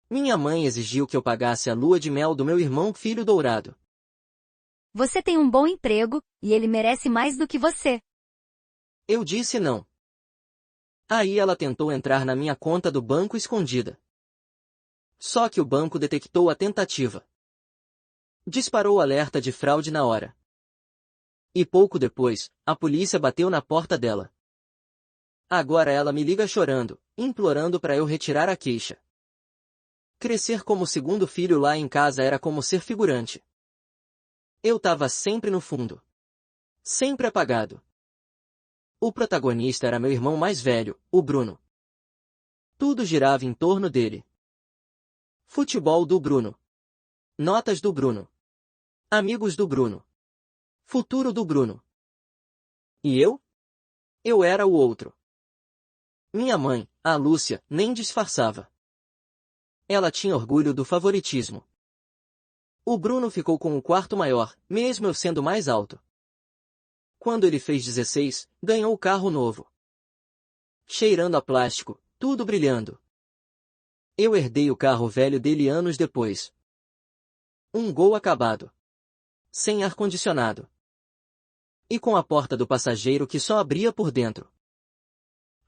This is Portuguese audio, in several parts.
Minha mãe exigiu que eu pagasse a lua de mel do meu irmão filho dourado. Você tem um bom emprego, e ele merece mais do que você. Eu disse não. Aí ela tentou entrar na minha conta do banco escondida. Só que o banco detectou a tentativa. Disparou o alerta de fraude na hora. E pouco depois, a polícia bateu na porta dela. Agora ela me liga chorando, implorando para eu retirar a queixa. Crescer como segundo filho lá em casa era como ser figurante. Eu tava sempre no fundo. Sempre apagado. O protagonista era meu irmão mais velho, o Bruno. Tudo girava em torno dele. Futebol do Bruno. Notas do Bruno. Amigos do Bruno. Futuro do Bruno. E eu? Eu era o outro. Minha mãe, a Lúcia, nem disfarçava. Ela tinha orgulho do favoritismo. O Bruno ficou com o quarto maior, mesmo eu sendo mais alto. Quando ele fez 16, ganhou o carro novo. Cheirando a plástico, tudo brilhando. Eu herdei o carro velho dele anos depois. Um Gol acabado. Sem ar-condicionado. E com a porta do passageiro que só abria por dentro.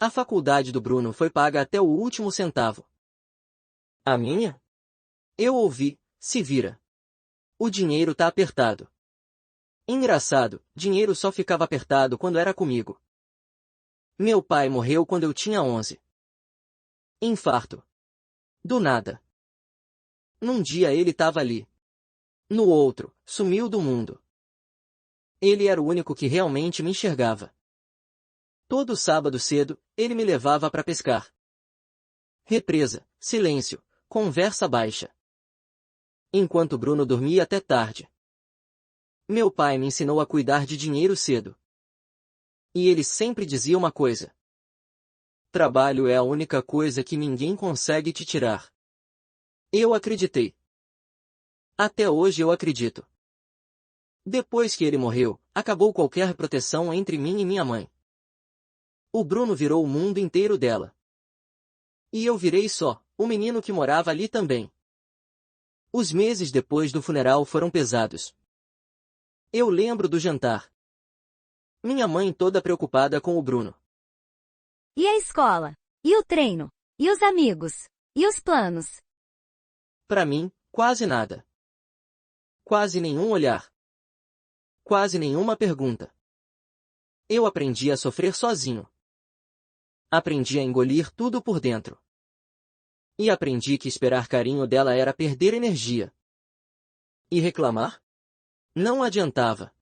A faculdade do Bruno foi paga até o último centavo. A minha? Eu ouvi, se vira. O dinheiro tá apertado. Engraçado, dinheiro só ficava apertado quando era comigo. Meu pai morreu quando eu tinha 11. Infarto. Do nada. Num dia ele tava ali. No outro, sumiu do mundo. Ele era o único que realmente me enxergava. Todo sábado cedo, ele me levava para pescar. Represa, silêncio, conversa baixa. Enquanto Bruno dormia até tarde. Meu pai me ensinou a cuidar de dinheiro cedo. E ele sempre dizia uma coisa. Trabalho é a única coisa que ninguém consegue te tirar. Eu acreditei. Até hoje eu acredito. Depois que ele morreu, acabou qualquer proteção entre mim e minha mãe. O Bruno virou o mundo inteiro dela. E eu virei só, o menino que morava ali também. Os meses depois do funeral foram pesados. Eu lembro do jantar. Minha mãe toda preocupada com o Bruno. E a escola? E o treino? E os amigos? E os planos? Pra mim, quase nada. Quase nenhum olhar. Quase nenhuma pergunta. Eu aprendi a sofrer sozinho. Aprendi a engolir tudo por dentro. E aprendi que esperar carinho dela era perder energia. E reclamar? Não adiantava.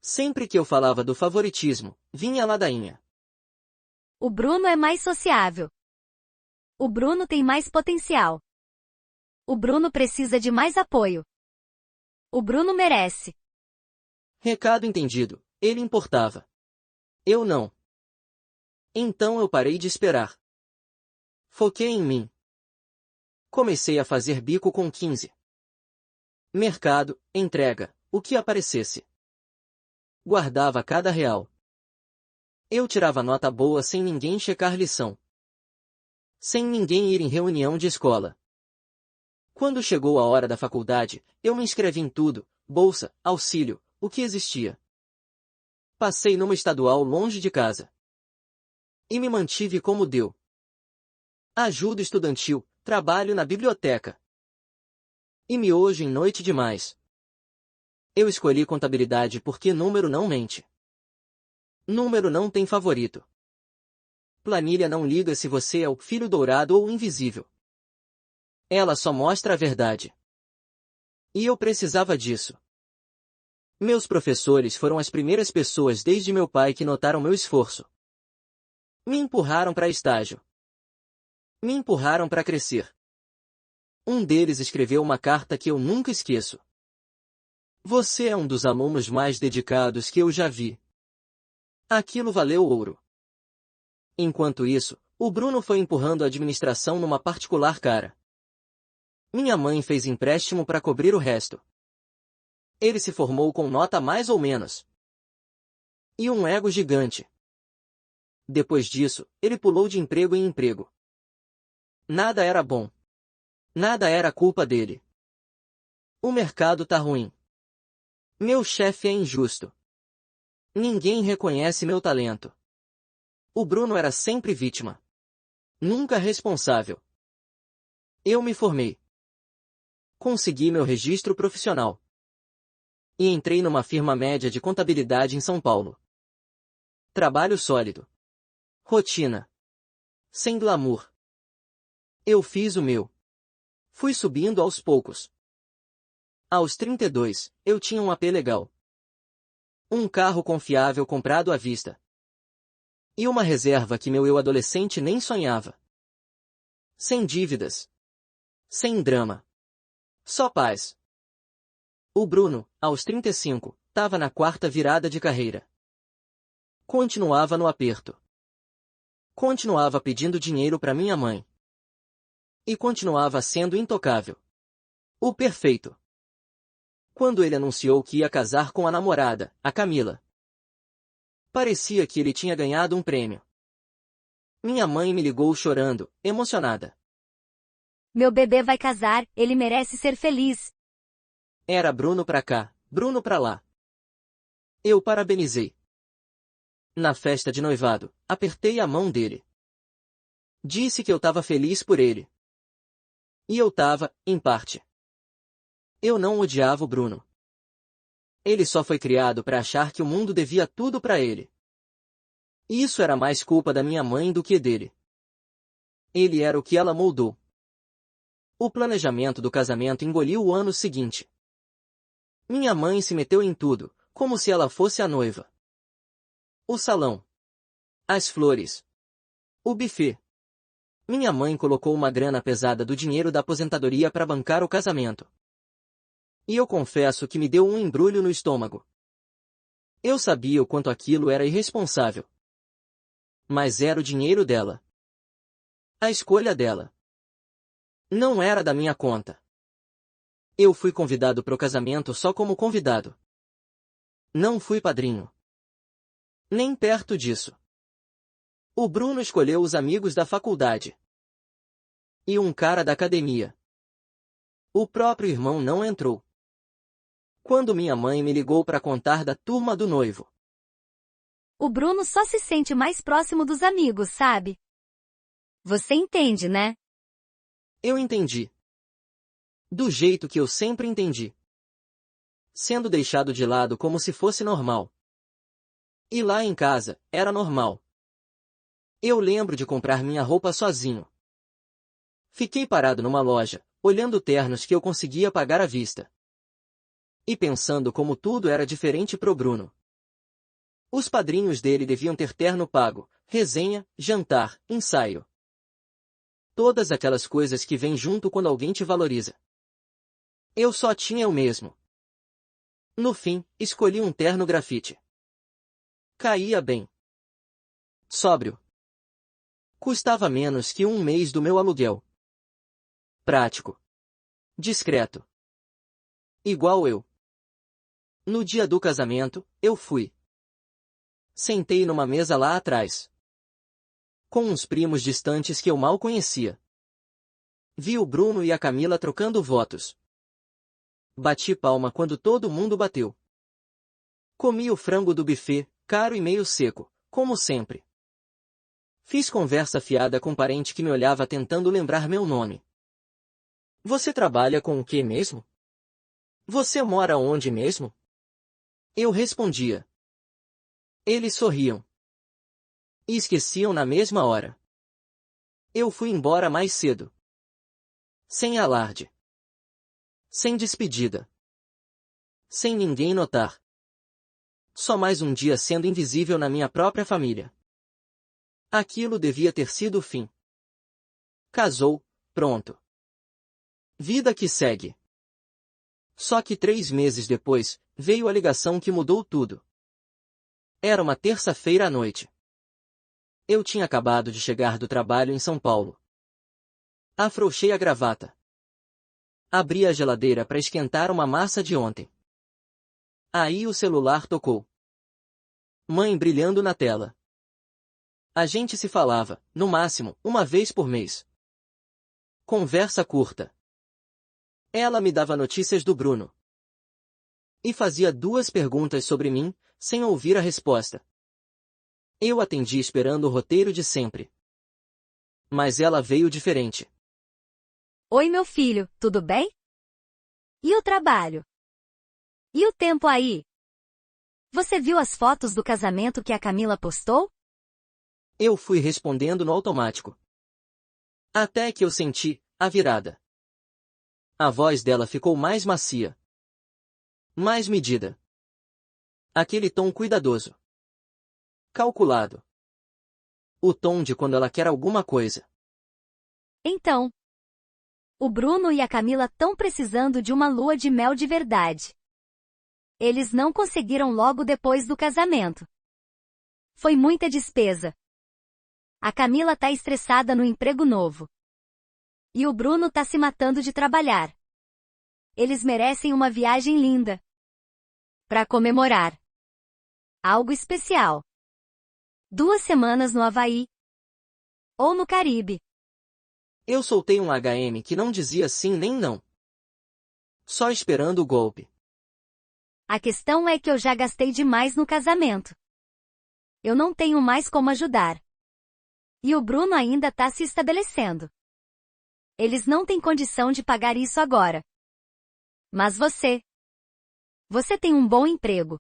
Sempre que eu falava do favoritismo, vinha a ladainha. O Bruno é mais sociável. O Bruno tem mais potencial. O Bruno precisa de mais apoio. O Bruno merece. Recado entendido, ele importava. Eu não. Então eu parei de esperar. Foquei em mim. Comecei a fazer bico com 15. Mercado, entrega, o que aparecesse. Guardava cada real. Eu tirava nota boa sem ninguém checar lição. Sem ninguém ir em reunião de escola. Quando chegou a hora da faculdade, eu me inscrevi em tudo, bolsa, auxílio, o que existia. Passei numa estadual longe de casa. E me mantive como deu. Ajuda estudantil, trabalho na biblioteca. E miojo em noite demais. Eu escolhi contabilidade porque número não mente. Número não tem favorito. Planilha não liga se você é o filho dourado ou invisível. Ela só mostra a verdade. E eu precisava disso. Meus professores foram as primeiras pessoas desde meu pai que notaram meu esforço. Me empurraram para estágio. Me empurraram para crescer. Um deles escreveu uma carta que eu nunca esqueço. Você é um dos alunos mais dedicados que eu já vi. Aquilo valeu ouro. Enquanto isso, o Bruno foi empurrando a administração numa particular cara. Minha mãe fez empréstimo para cobrir o resto. Ele se formou com nota mais ou menos. E um ego gigante. Depois disso, ele pulou de emprego em emprego. Nada era bom. Nada era culpa dele. O mercado tá ruim. Meu chefe é injusto. Ninguém reconhece meu talento. O Bruno era sempre vítima. Nunca responsável. Eu me formei. Consegui meu registro profissional. E entrei numa firma média de contabilidade em São Paulo. Trabalho sólido. Rotina. Sem glamour. Eu fiz o meu. Fui subindo aos poucos. Aos 32, eu tinha um AP legal. Um carro confiável comprado à vista. E uma reserva que meu eu adolescente nem sonhava. Sem dívidas. Sem drama. Só paz. O Bruno, aos 35, estava na quarta virada de carreira. Continuava no aperto. Continuava pedindo dinheiro para minha mãe. E continuava sendo intocável. O perfeito. Quando ele anunciou que ia casar com a namorada, a Camila, parecia que ele tinha ganhado um prêmio. Minha mãe me ligou chorando, emocionada. Meu bebê vai casar, ele merece ser feliz. Era Bruno pra cá, Bruno pra lá. Eu parabenizei. Na festa de noivado, apertei a mão dele. Disse que eu tava feliz por ele. E eu tava, em parte. Eu não odiava o Bruno. Ele só foi criado para achar que o mundo devia tudo para ele. Isso era mais culpa da minha mãe do que dele. Ele era o que ela moldou. O planejamento do casamento engoliu o ano seguinte. Minha mãe se meteu em tudo, como se ela fosse a noiva. O salão. As flores. O buffet. Minha mãe colocou uma grana pesada do dinheiro da aposentadoria para bancar o casamento. E eu confesso que me deu um embrulho no estômago. Eu sabia o quanto aquilo era irresponsável. Mas era o dinheiro dela. A escolha dela. Não era da minha conta. Eu fui convidado pro casamento só como convidado. Não fui padrinho. Nem perto disso. O Bruno escolheu os amigos da faculdade. E um cara da academia. O próprio irmão não entrou. Quando minha mãe me ligou para contar da turma do noivo. O Bruno só se sente mais próximo dos amigos, sabe? Você entende, né? Eu entendi. Do jeito que eu sempre entendi. Sendo deixado de lado como se fosse normal. E lá em casa, era normal. Eu lembro de comprar minha roupa sozinho. Fiquei parado numa loja, olhando ternos que eu conseguia pagar à vista. E pensando como tudo era diferente pro Bruno. Os padrinhos dele deviam ter terno pago, resenha, jantar, ensaio. Todas aquelas coisas que vêm junto quando alguém te valoriza. Eu só tinha o mesmo. No fim, escolhi um terno grafite. Caía bem. Sóbrio. Custava menos que um mês do meu aluguel. Prático. Discreto. Igual eu. No dia do casamento, eu fui. Sentei numa mesa lá atrás. Com uns primos distantes que eu mal conhecia. Vi o Bruno e a Camila trocando votos. Bati palma quando todo mundo bateu. Comi o frango do buffet, caro e meio seco, como sempre. Fiz conversa fiada com um parente que me olhava tentando lembrar meu nome. Você trabalha com o que mesmo? Você mora onde mesmo? Eu respondia. Eles sorriam. E esqueciam na mesma hora. Eu fui embora mais cedo. Sem alarde. Sem despedida. Sem ninguém notar. Só mais um dia sendo invisível na minha própria família. Aquilo devia ter sido o fim. Casou, pronto. Vida que segue. Só que 3 meses depois, veio a ligação que mudou tudo. Era uma terça-feira à noite. Eu tinha acabado de chegar do trabalho em São Paulo. Afrouxei a gravata. Abri a geladeira para esquentar uma massa de ontem. Aí o celular tocou. Mãe brilhando na tela. A gente se falava, no máximo, uma vez por mês. Conversa curta. Ela me dava notícias do Bruno. E fazia 2 perguntas sobre mim, sem ouvir a resposta. Eu atendi esperando o roteiro de sempre. Mas ela veio diferente. Oi, meu filho, tudo bem? E o trabalho? E o tempo aí? Você viu as fotos do casamento que a Camila postou? Eu fui respondendo no automático. Até que eu senti a virada. A voz dela ficou mais macia. Mais medida. Aquele tom cuidadoso. Calculado. O tom de quando ela quer alguma coisa. Então, o Bruno e a Camila estão precisando de uma lua de mel de verdade. Eles não conseguiram logo depois do casamento. Foi muita despesa. A Camila tá estressada no emprego novo. E o Bruno tá se matando de trabalhar. Eles merecem uma viagem linda. Para comemorar. Algo especial. 2 semanas no Havaí. Ou no Caribe. Eu soltei um HM que não dizia sim nem não. Só esperando o golpe. A questão é que eu já gastei demais no casamento. Eu não tenho mais como ajudar. E o Bruno ainda tá se estabelecendo. Eles não têm condição de pagar isso agora. Mas você tem um bom emprego.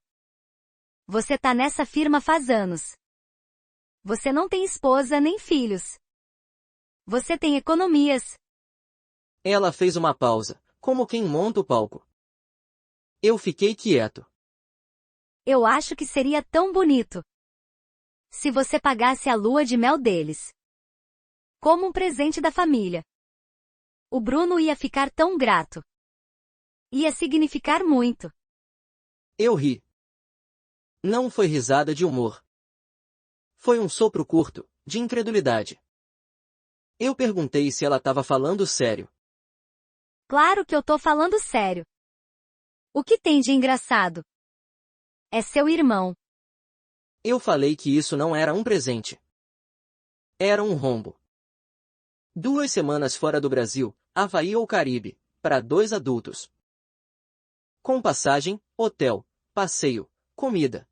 Você tá nessa firma faz anos. Você não tem esposa nem filhos. Você tem economias. Ela fez uma pausa, como quem monta o palco. Eu fiquei quieto. Eu acho que seria tão bonito se você pagasse a lua de mel deles. Como um presente da família. O Bruno ia ficar tão grato. Ia significar muito. Eu ri. Não foi risada de humor. Foi um sopro curto, de incredulidade. Eu perguntei se ela estava falando sério. Claro que eu tô falando sério. O que tem de engraçado? É seu irmão. Eu falei que isso não era um presente. Era um rombo. 2 semanas fora do Brasil, Havaí ou Caribe, para 2 adultos. Com passagem, hotel, passeio, comida.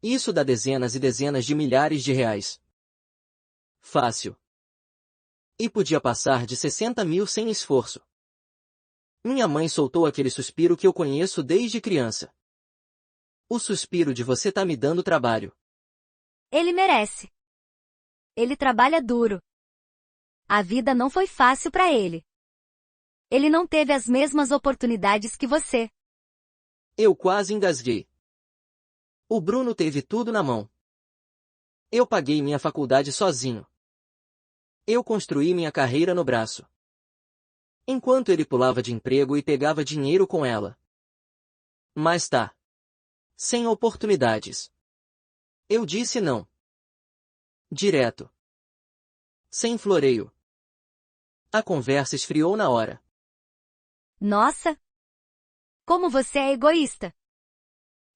Isso dá dezenas e dezenas de milhares de reais. Fácil. E podia passar de 60 mil sem esforço. Minha mãe soltou aquele suspiro que eu conheço desde criança. O suspiro de você tá me dando trabalho. Ele merece. Ele trabalha duro. A vida não foi fácil para ele. Ele não teve as mesmas oportunidades que você. Eu quase engasguei. O Bruno teve tudo na mão. Eu paguei minha faculdade sozinho. Eu construí minha carreira no braço. Enquanto ele pulava de emprego e pegava dinheiro com ela. Mas tá. Sem oportunidades. Eu disse não. Direto. Sem floreio. A conversa esfriou na hora. Nossa! Como você é egoísta!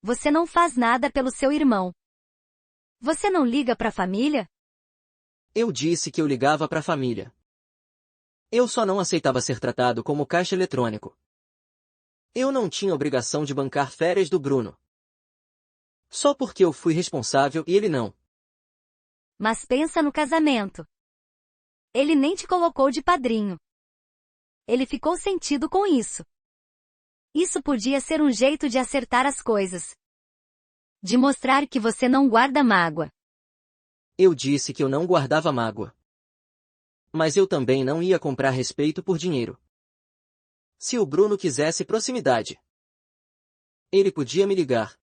Você não faz nada pelo seu irmão. Você não liga pra família? Eu disse que eu ligava pra família. Eu só não aceitava ser tratado como caixa eletrônico. Eu não tinha obrigação de bancar férias do Bruno. Só porque eu fui responsável e ele não. Mas pensa no casamento. Ele nem te colocou de padrinho. Ele ficou sentido com isso. Isso podia ser um jeito de acertar as coisas. De mostrar que você não guarda mágoa. Eu disse que eu não guardava mágoa. Mas eu também não ia comprar respeito por dinheiro. Se o Bruno quisesse proximidade, ele podia me ligar.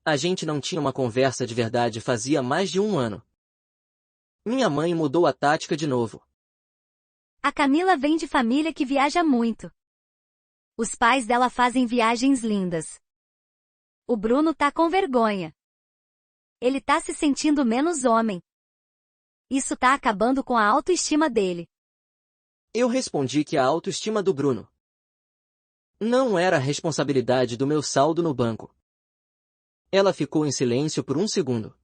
A gente não tinha uma conversa de verdade fazia mais de 1 ano. Minha mãe mudou a tática de novo. A Camila vem de família que viaja muito. Os pais dela fazem viagens lindas. O Bruno tá com vergonha. Ele tá se sentindo menos homem. Isso tá acabando com a autoestima dele. Eu respondi que a autoestima do Bruno não era a responsabilidade do meu saldo no banco. Ela ficou em silêncio por 1 segundo.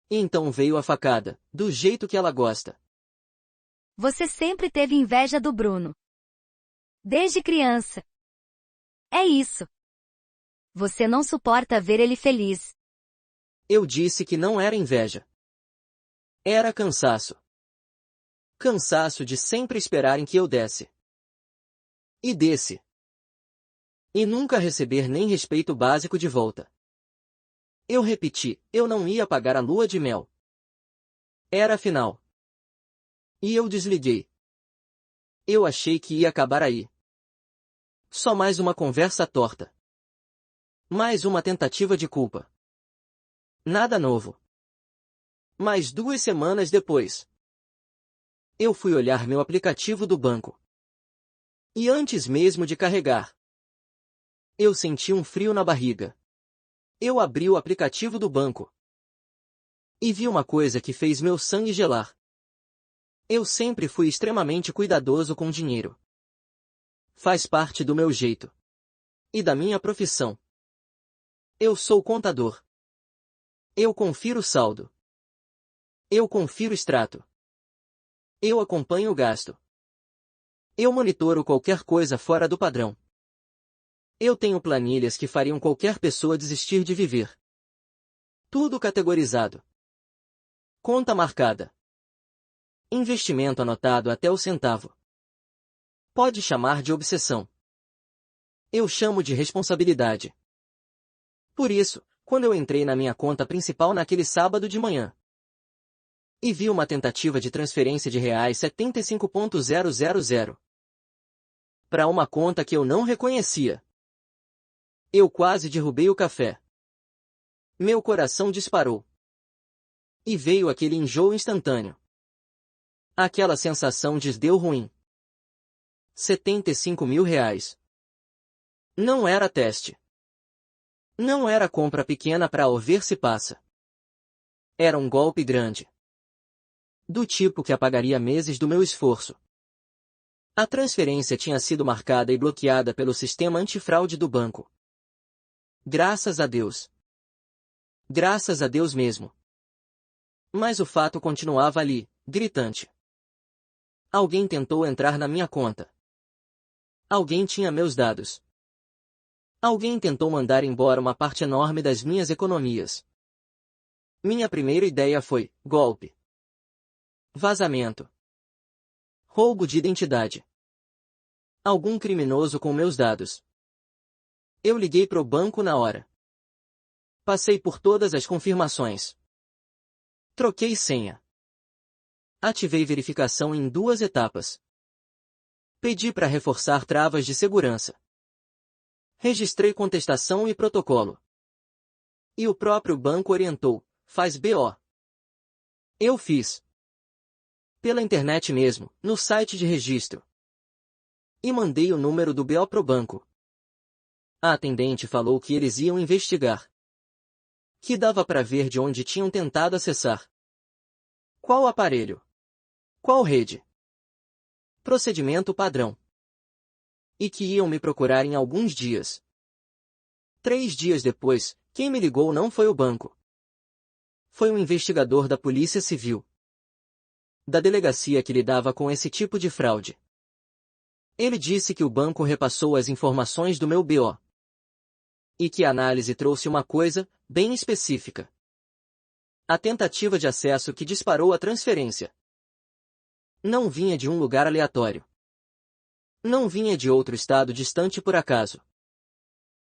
E então veio a facada, do jeito que ela gosta. Você sempre teve inveja do Bruno. Desde criança. É isso. Você não suporta ver ele feliz. Eu disse que não era inveja. Era cansaço. Cansaço de sempre esperarem que eu desse. E desse. E nunca receber nem respeito básico de volta. Eu repeti, eu não ia pagar a lua de mel. Era a final. E eu desliguei. Eu achei que ia acabar aí. Só mais uma conversa torta. Mais uma tentativa de culpa. Nada novo. Mais 2 semanas depois, eu fui olhar meu aplicativo do banco. E antes mesmo de carregar, eu senti um frio na barriga. Eu abri o aplicativo do banco. E vi uma coisa que fez meu sangue gelar. Eu sempre fui extremamente cuidadoso com dinheiro. Faz parte do meu jeito. E da minha profissão. Eu sou contador. Eu confiro saldo. Eu confiro extrato. Eu acompanho o gasto. Eu monitoro qualquer coisa fora do padrão. Eu tenho planilhas que fariam qualquer pessoa desistir de viver. Tudo categorizado. Conta marcada. Investimento anotado até o centavo. Pode chamar de obsessão. Eu chamo de responsabilidade. Por isso, quando eu entrei na minha conta principal naquele sábado de manhã, e vi uma tentativa de transferência de reais 75.000 para uma conta que eu não reconhecia, eu quase derrubei o café. Meu coração disparou. E veio aquele enjoo instantâneo. Aquela sensação de deu ruim. 75 mil reais. Não era teste. Não era compra pequena para ver se passa. Era um golpe grande. Do tipo que apagaria meses do meu esforço. A transferência tinha sido marcada e bloqueada pelo sistema antifraude do banco. Graças a Deus. Graças a Deus mesmo. Mas o fato continuava ali, gritante. Alguém tentou entrar na minha conta. Alguém tinha meus dados. Alguém tentou mandar embora uma parte enorme das minhas economias. Minha primeira ideia foi, golpe. Vazamento. Roubo de identidade. Algum criminoso com meus dados. Eu liguei pro banco na hora. Passei por todas as confirmações. Troquei senha. Ativei verificação em 2 etapas. Pedi para reforçar travas de segurança. Registrei contestação e protocolo. E o próprio banco orientou, faz BO. Eu fiz. Pela internet mesmo, no site de registro. E mandei o número do BO pro banco. A atendente falou que eles iam investigar. Que dava para ver de onde tinham tentado acessar. Qual aparelho? Qual rede? Procedimento padrão. E que iam me procurar em alguns dias. 3 dias depois, quem me ligou não foi o banco. Foi um investigador da Polícia Civil. Da delegacia que lidava com esse tipo de fraude. Ele disse que o banco repassou as informações do meu BO. E que a análise trouxe uma coisa, bem específica. A tentativa de acesso que disparou a transferência. Não vinha de um lugar aleatório. Não vinha de outro estado distante por acaso.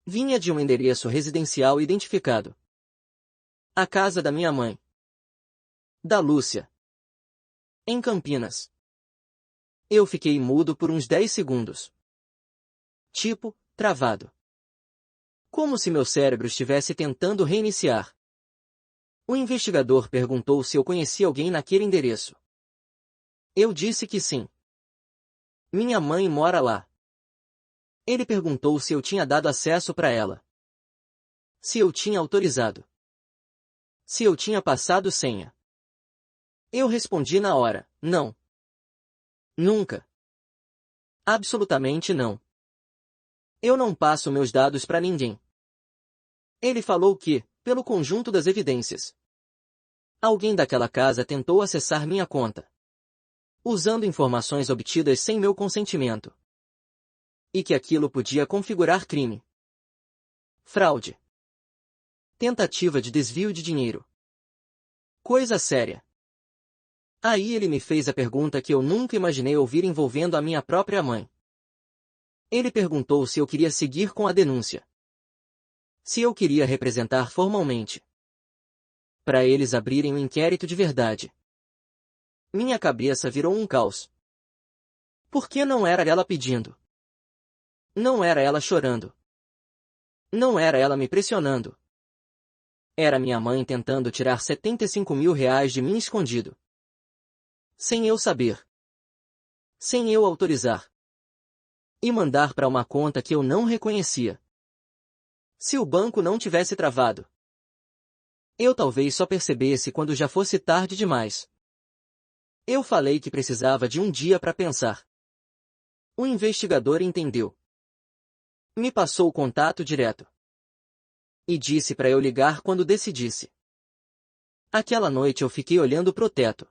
Vinha de um endereço residencial identificado. A casa da minha mãe. Da Lúcia. Em Campinas. Eu fiquei mudo por uns 10 segundos. Tipo, travado. Como se meu cérebro estivesse tentando reiniciar. O investigador perguntou se eu conhecia alguém naquele endereço. Eu disse que sim. Minha mãe mora lá. Ele perguntou se eu tinha dado acesso para ela. Se eu tinha autorizado. Se eu tinha passado senha. Eu respondi na hora, não. Nunca. Absolutamente não. Eu não passo meus dados para ninguém. Ele falou que, pelo conjunto das evidências, alguém daquela casa tentou acessar minha conta, usando informações obtidas sem meu consentimento. E que aquilo podia configurar crime. Fraude. Tentativa de desvio de dinheiro. Coisa séria. Aí ele me fez a pergunta que eu nunca imaginei ouvir envolvendo a minha própria mãe. Ele perguntou se eu queria seguir com a denúncia. Se eu queria representar formalmente. Para eles abrirem um inquérito de verdade. Minha cabeça virou um caos. Porque não era ela pedindo. Não era ela chorando. Não era ela me pressionando. Era minha mãe tentando tirar R$ 75.000 de mim escondido. Sem eu saber. Sem eu autorizar. E mandar para uma conta que eu não reconhecia. Se o banco não tivesse travado. Eu talvez só percebesse quando já fosse tarde demais. Eu falei que precisava de um dia para pensar. O investigador entendeu. Me passou o contato direto. E disse para eu ligar quando decidisse. Aquela noite eu fiquei olhando pro teto.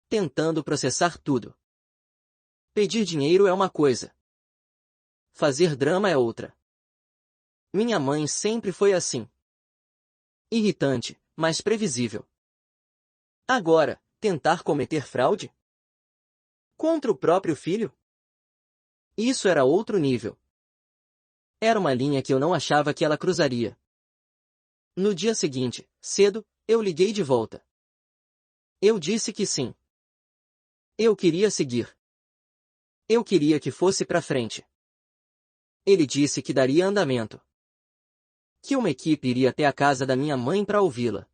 Tentando processar tudo. Pedir dinheiro é uma coisa. Fazer drama é outra. Minha mãe sempre foi assim. Irritante, mas previsível. Agora, tentar cometer fraude? Contra o próprio filho? Isso era outro nível. Era uma linha que eu não achava que ela cruzaria. No dia seguinte, cedo, eu liguei de volta. Eu disse que sim. Eu queria seguir. Eu queria que fosse pra frente. Ele disse que daria andamento. Que uma equipe iria até a casa da minha mãe para ouvi-la.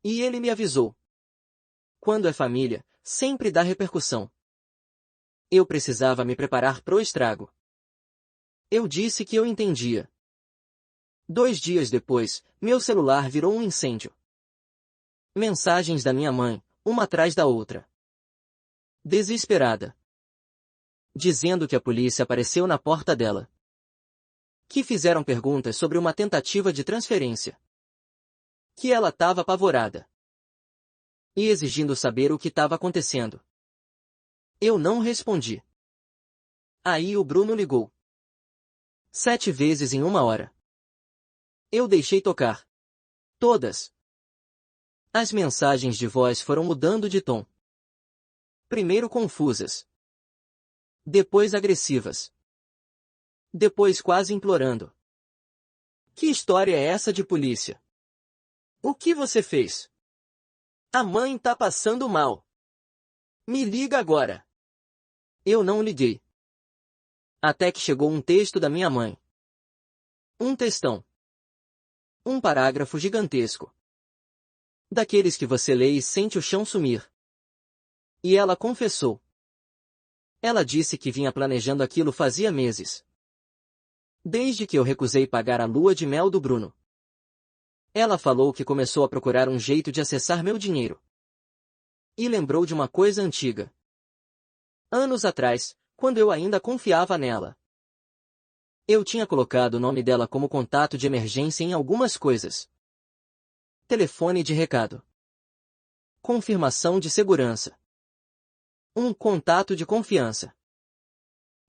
E ele me avisou. Quando é família, sempre dá repercussão. Eu precisava me preparar pro estrago. Eu disse que eu entendia. 2 dias depois, meu celular virou um incêndio. Mensagens da minha mãe, uma atrás da outra. Desesperada. Dizendo que a polícia apareceu na porta dela. Que fizeram perguntas sobre uma tentativa de transferência. Que ela estava apavorada. E exigindo saber o que estava acontecendo. Eu não respondi. Aí o Bruno ligou. 7 vezes em 1 hora. Eu deixei tocar. Todas. As mensagens de voz foram mudando de tom. Primeiro confusas. Depois agressivas. Depois quase implorando. Que história é essa de polícia? O que você fez? A mãe tá passando mal. Me liga agora. Eu não liguei. Até que chegou um texto da minha mãe. Um textão. Um parágrafo gigantesco. Daqueles que você lê e sente o chão sumir. E ela confessou. Ela disse que vinha planejando aquilo fazia meses. Desde que eu recusei pagar a lua de mel do Bruno. Ela falou que começou a procurar um jeito de acessar meu dinheiro. E lembrou de uma coisa antiga. Anos atrás, quando eu ainda confiava nela. Eu tinha colocado o nome dela como contato de emergência em algumas coisas. Telefone de recado. Confirmação de segurança. Um contato de confiança.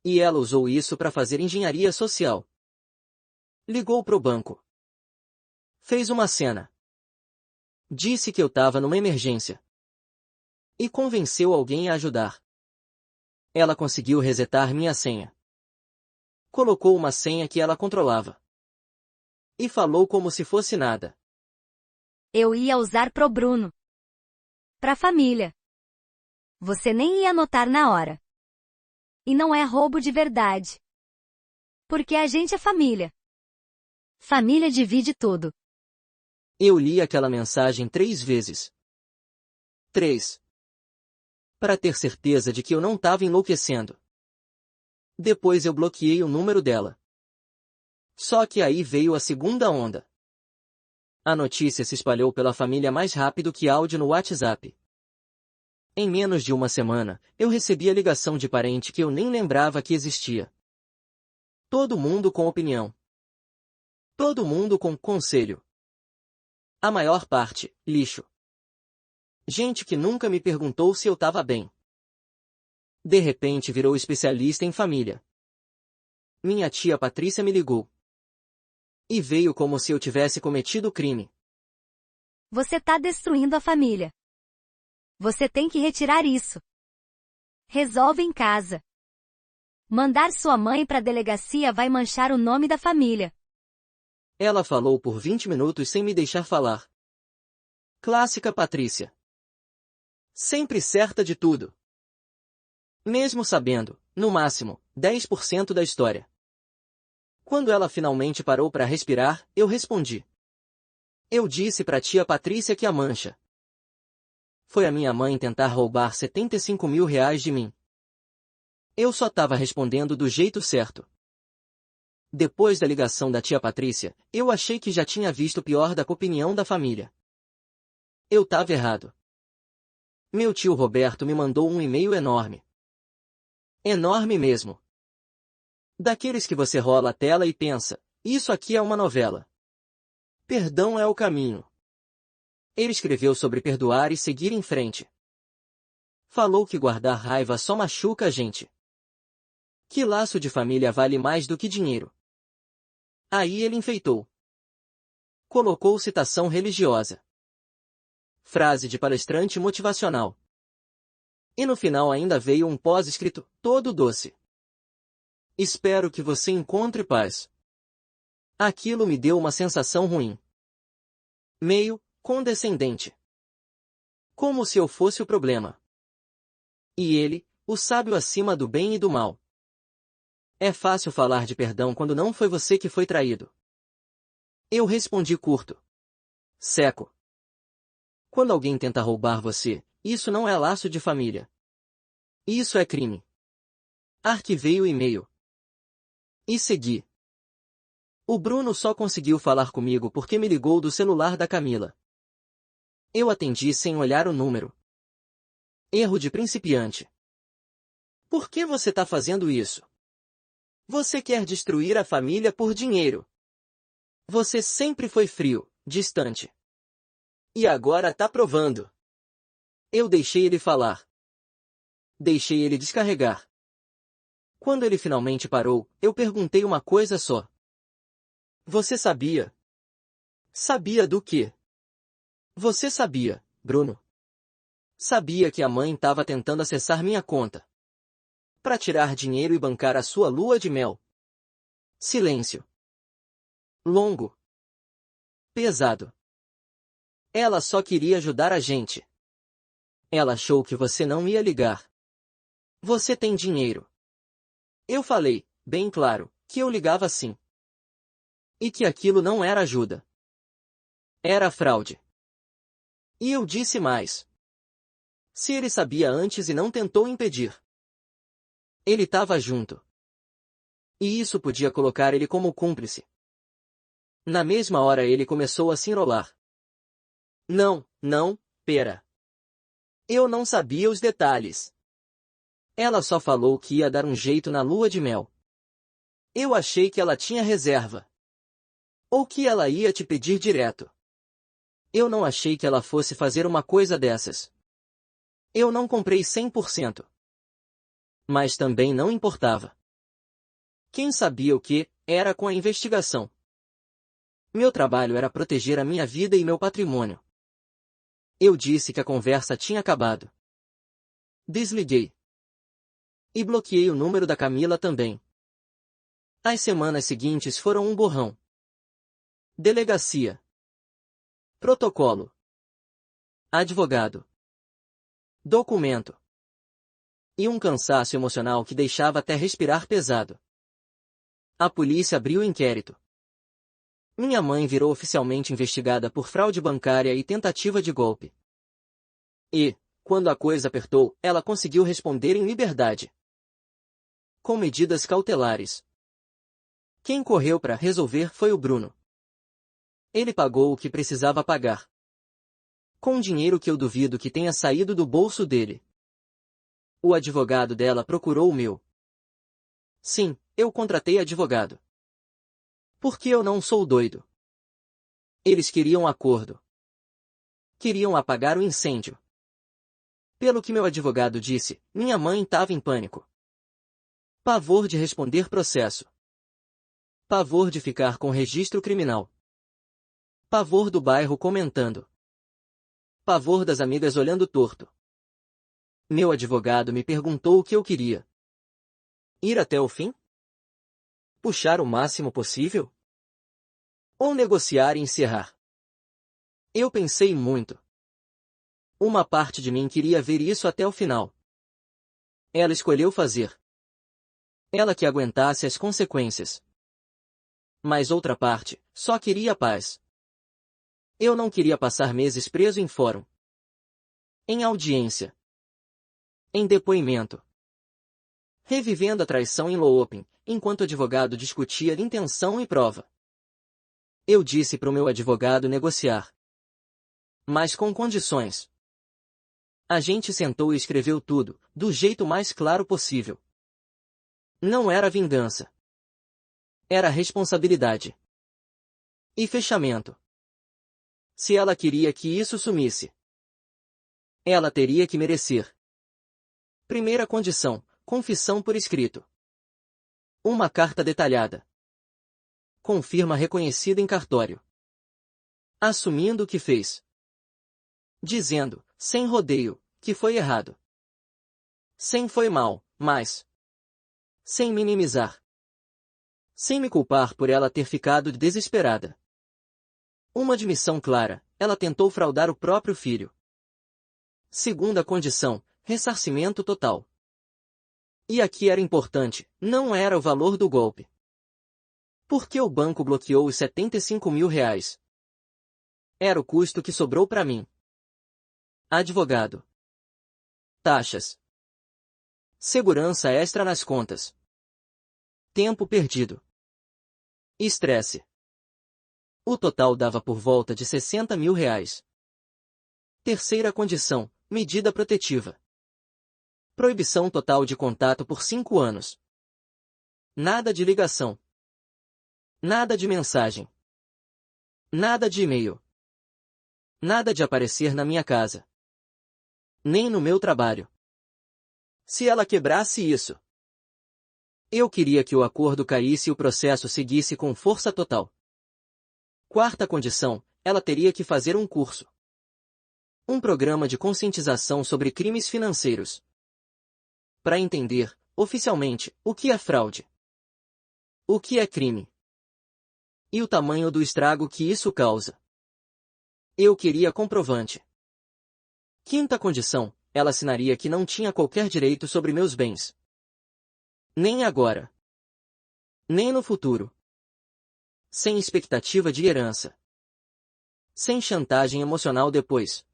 E ela usou isso para fazer engenharia social. Ligou pro banco. Fez uma cena. Disse que eu estava numa emergência. E convenceu alguém a ajudar. Ela conseguiu resetar minha senha. Colocou uma senha que ela controlava. E falou como se fosse nada. Eu ia usar pro Bruno. Pra família. Você nem ia notar na hora. E não é roubo de verdade. Porque a gente é família. Família divide tudo. Eu li aquela mensagem 3 vezes. 3. Para ter certeza de que eu não estava enlouquecendo. Depois eu bloqueei o número dela. Só que aí veio a segunda onda. A notícia se espalhou pela família mais rápido que áudio no WhatsApp. Em menos de 1 semana, eu recebi a ligação de parente que eu nem lembrava que existia. Todo mundo com opinião. Todo mundo com conselho. A maior parte, lixo. Gente que nunca me perguntou se eu estava bem. De repente virou especialista em família. Minha tia Patrícia me ligou. E veio como se eu tivesse cometido crime. Você tá destruindo a família. Você tem que retirar isso. Resolve em casa. Mandar sua mãe pra delegacia vai manchar o nome da família. Ela falou por 20 minutos sem me deixar falar. Clássica Patrícia. Sempre certa de tudo. Mesmo sabendo, no máximo, 10% da história. Quando ela finalmente parou para respirar, eu respondi. Eu disse pra tia Patrícia que a mancha foi a minha mãe tentar roubar 75 mil reais de mim. Eu só tava respondendo do jeito certo. Depois da ligação da tia Patrícia, eu achei que já tinha visto o pior da opinião da família. Eu tava errado. Meu tio Roberto me mandou um e-mail enorme. Enorme mesmo. Daqueles que você rola a tela e pensa, isso aqui é uma novela. Perdão é o caminho. Ele escreveu sobre perdoar e seguir em frente. Falou que guardar raiva só machuca a gente. Que laço de família vale mais do que dinheiro. Aí ele enfeitou. Colocou citação religiosa. Frase de palestrante motivacional. E no final ainda veio um pós-escrito, todo doce. Espero que você encontre paz. Aquilo me deu uma sensação ruim. Meio condescendente. Como se eu fosse o problema. E ele, o sábio acima do bem e do mal. É fácil falar de perdão quando não foi você que foi traído. Eu respondi curto. Seco. Quando alguém tenta roubar você, isso não é laço de família. Isso é crime. Arquivei o e-mail. E segui. O Bruno só conseguiu falar comigo porque me ligou do celular da Camila. Eu atendi sem olhar o número. Erro de principiante. Por que você tá fazendo isso? Você quer destruir a família por dinheiro. Você sempre foi frio, distante. E agora tá provando. Eu deixei ele falar. Deixei ele descarregar. Quando ele finalmente parou, eu perguntei uma coisa só. Você sabia? Sabia do quê? Você sabia, Bruno? Sabia que a mãe estava tentando acessar minha conta para tirar dinheiro e bancar a sua lua de mel. Silêncio. Longo. Pesado. Ela só queria ajudar a gente. Ela achou que você não ia ligar. Você tem dinheiro. Eu falei, bem claro, que eu ligava sim. E que aquilo não era ajuda. Era fraude. E eu disse mais. Se ele sabia antes e não tentou impedir. Ele estava junto. E isso podia colocar ele como cúmplice. Na mesma hora ele começou a se enrolar. Não, pera. Eu não sabia os detalhes. Ela só falou que ia dar um jeito na lua de mel. Eu achei que ela tinha reserva. Ou que ela ia te pedir direto. Eu não achei que ela fosse fazer uma coisa dessas. Eu não comprei 100%. Mas também não importava. Quem sabia o que era com a investigação? Meu trabalho era proteger a minha vida e meu patrimônio. Eu disse que a conversa tinha acabado. Desliguei. E bloqueei o número da Camila também. As semanas seguintes foram um borrão. Delegacia. Protocolo. Advogado. Documento. E um cansaço emocional que deixava até respirar pesado. A polícia abriu o inquérito. Minha mãe virou oficialmente investigada por fraude bancária e tentativa de golpe. E, quando a coisa apertou, ela conseguiu responder em liberdade. Com medidas cautelares. Quem correu para resolver foi o Bruno. Ele pagou o que precisava pagar. Com dinheiro que eu duvido que tenha saído do bolso dele. O advogado dela procurou o meu. Sim, eu contratei advogado. Porque eu não sou doido. Eles queriam acordo. Queriam apagar o incêndio. Pelo que meu advogado disse, minha mãe estava em pânico. Pavor de responder processo. Pavor de ficar com registro criminal. Pavor do bairro comentando. Pavor das amigas olhando torto. Meu advogado me perguntou o que eu queria. Ir até o fim? Puxar o máximo possível? Ou negociar e encerrar? Eu pensei muito. Uma parte de mim queria ver isso até o final. Ela escolheu fazer. Ela que aguentasse as consequências. Mas outra parte, só queria paz. Eu não queria passar meses preso em fórum. Em audiência. Em depoimento. Revivendo a traição em law open, enquanto o advogado discutia intenção e prova. Eu disse para o meu advogado negociar. Mas com condições. A gente sentou e escreveu tudo, do jeito mais claro possível. Não era vingança. Era responsabilidade. E fechamento. Se ela queria que isso sumisse, ela teria que merecer. Primeira condição, confissão por escrito. Uma carta detalhada. Com firma reconhecida em cartório. Assumindo o que fez. Dizendo, sem rodeio, que foi errado. Sem foi mal, mas sem minimizar. Sem me culpar por ela ter ficado desesperada. Uma admissão clara, ela tentou fraudar o próprio filho. Segunda condição, ressarcimento total. E aqui era importante, não era o valor do golpe. Porque o banco bloqueou os R$ 75 mil. Era o custo que sobrou para mim. Advogado. Taxas. Segurança extra nas contas. Tempo perdido. Estresse. O total dava por volta de R$ 60 mil. Terceira condição, medida protetiva. Proibição total de contato por 5 anos. Nada de ligação. Nada de mensagem. Nada de e-mail. Nada de aparecer na minha casa. Nem no meu trabalho. Se ela quebrasse isso, eu queria que o acordo caísse e o processo seguisse com força total. Quarta condição, ela teria que fazer um curso. Um programa de conscientização sobre crimes financeiros. Para entender, oficialmente, o que é fraude. O que é crime. E o tamanho do estrago que isso causa. Eu queria comprovante. Quinta condição, ela assinaria que não tinha qualquer direito sobre meus bens. Nem agora. Nem no futuro. Sem expectativa de herança. Sem chantagem emocional depois.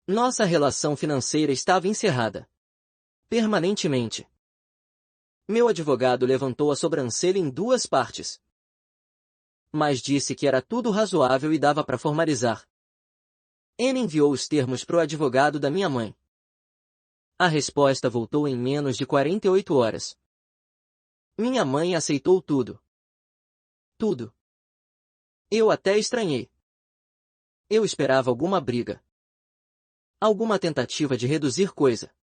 Nossa relação financeira estava encerrada. Permanentemente. Meu advogado levantou a sobrancelha em 2 partes. Mas disse que era tudo razoável e dava para formalizar. Ele enviou os termos para o advogado da minha mãe. A resposta voltou em menos de 48 horas. Minha mãe aceitou tudo. Tudo. Eu até estranhei. Eu esperava alguma briga. Alguma tentativa de reduzir coisa.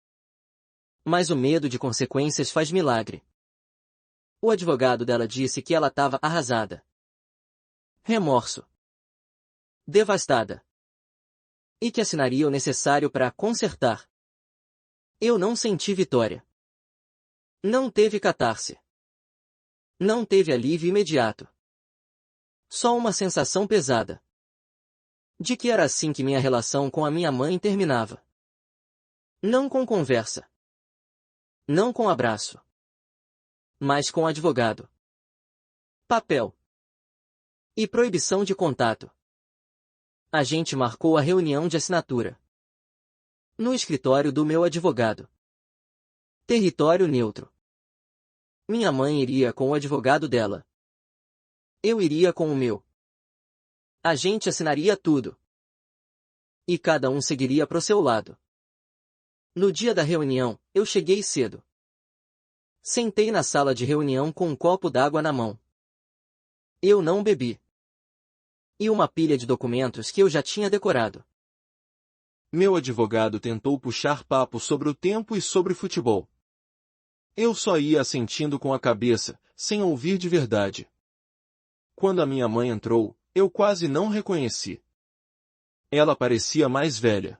Mas o medo de consequências faz milagre. O advogado dela disse que ela estava arrasada. Remorso. Devastada. E que assinaria o necessário para consertar. Eu não senti vitória. Não teve catarse. Não teve alívio imediato. Só uma sensação pesada. De que era assim que minha relação com a minha mãe terminava. Não com conversa. Não com abraço. Mas com advogado. Papel. E proibição de contato. A gente marcou a reunião de assinatura. No escritório do meu advogado. Território neutro. Minha mãe iria com o advogado dela. Eu iria com o meu. A gente assinaria tudo. E cada um seguiria pro seu lado. No dia da reunião, eu cheguei cedo. Sentei na sala de reunião com um copo d'água na mão. Eu não bebi. E uma pilha de documentos que eu já tinha decorado. Meu advogado tentou puxar papo sobre o tempo e sobre futebol. Eu só ia assentindo com a cabeça, sem ouvir de verdade. Quando a minha mãe entrou, eu quase não reconheci. Ela parecia mais velha.